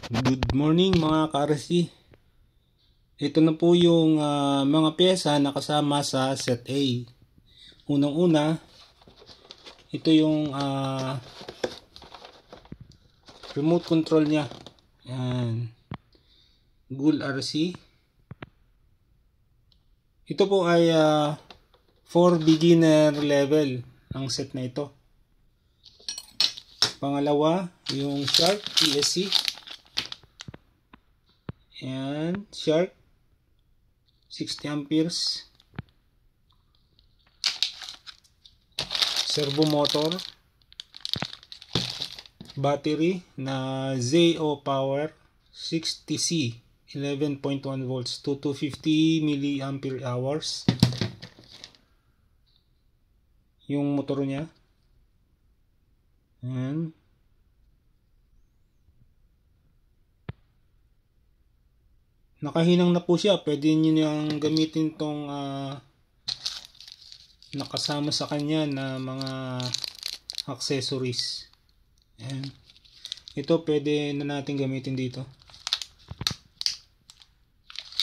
Good morning mga ka-RC. Ito na po yung mga pyesa na kasama sa set A. Unang-una, ito yung remote control nya. Yan. Gool RC. Ito po ay for beginner level ang set na ito. Pangalawa, yung Shark ESC. Ayan, Shark 60 amperes servo motor, battery na ZO power 60C 11.1 volts to 250 milliampere hours yung motor nya. Ayan. Nakahinang na po siya. Pwede nyo niyang gamitin tong nakasama sa kanya na mga accessories. Ayan. Ito pwede na natin gamitin dito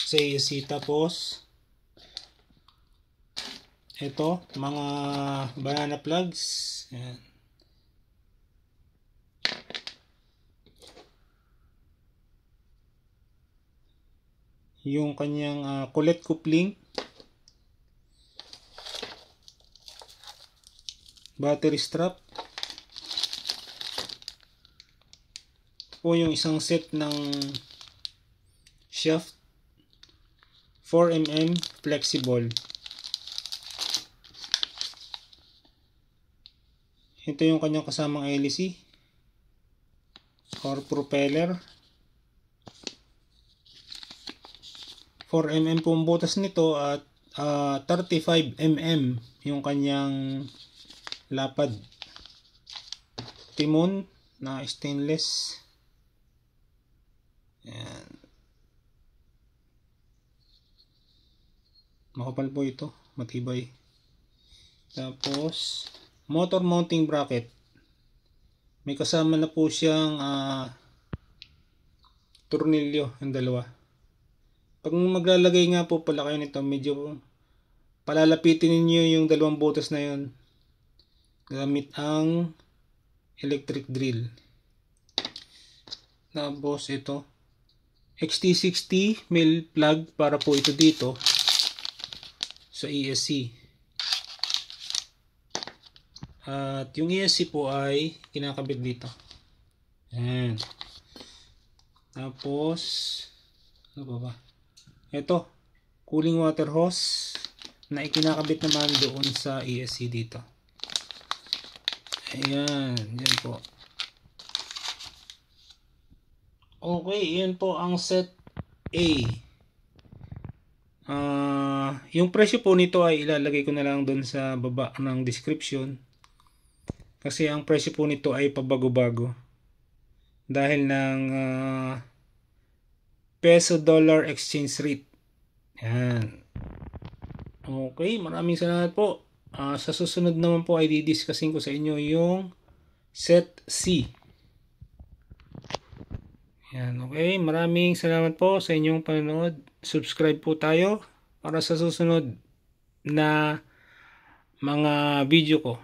sa AC. Tapos ito mga banana plugs. Ayan. Yung kanyang collet coupling, battery strap. Ito po yung isang set ng shaft 4mm flexible. Ito yung kanyang kasamang hélice or propeller. 4mm po ang butas nito at 35mm yung kanyang lapad. Timon na stainless. Ayan. Makapal po ito, matibay. Tapos motor mounting bracket. May kasama na po siyang tornilyo, yung dalawa. Pag maglalagay nga po pala kayo nito, medyo palalapitin niyo yung dalawang butas na yun gamit ang electric drill. Tapos ito XT60 mil plug para po ito dito sa ESC. At yung ESC po ay kinakabit dito. Ayan. Tapos ano ba ba? Ito, cooling water hose na ikinakabit naman doon sa ESC dito. Ayan, yan po. Okay, yan po ang set A. Yung presyo po nito ay ilalagay ko na lang doon sa baba ng description. Kasi ang presyo po nito ay pabago-bago. Dahil ng peso dollar exchange rate. Yan. Okay, maraming salamat po. Sa susunod naman po ay didiscussing ko sa inyo yung set C. Yan, okay. Maraming salamat po sa inyong panonood. Subscribe po tayo para sa susunod na mga video ko.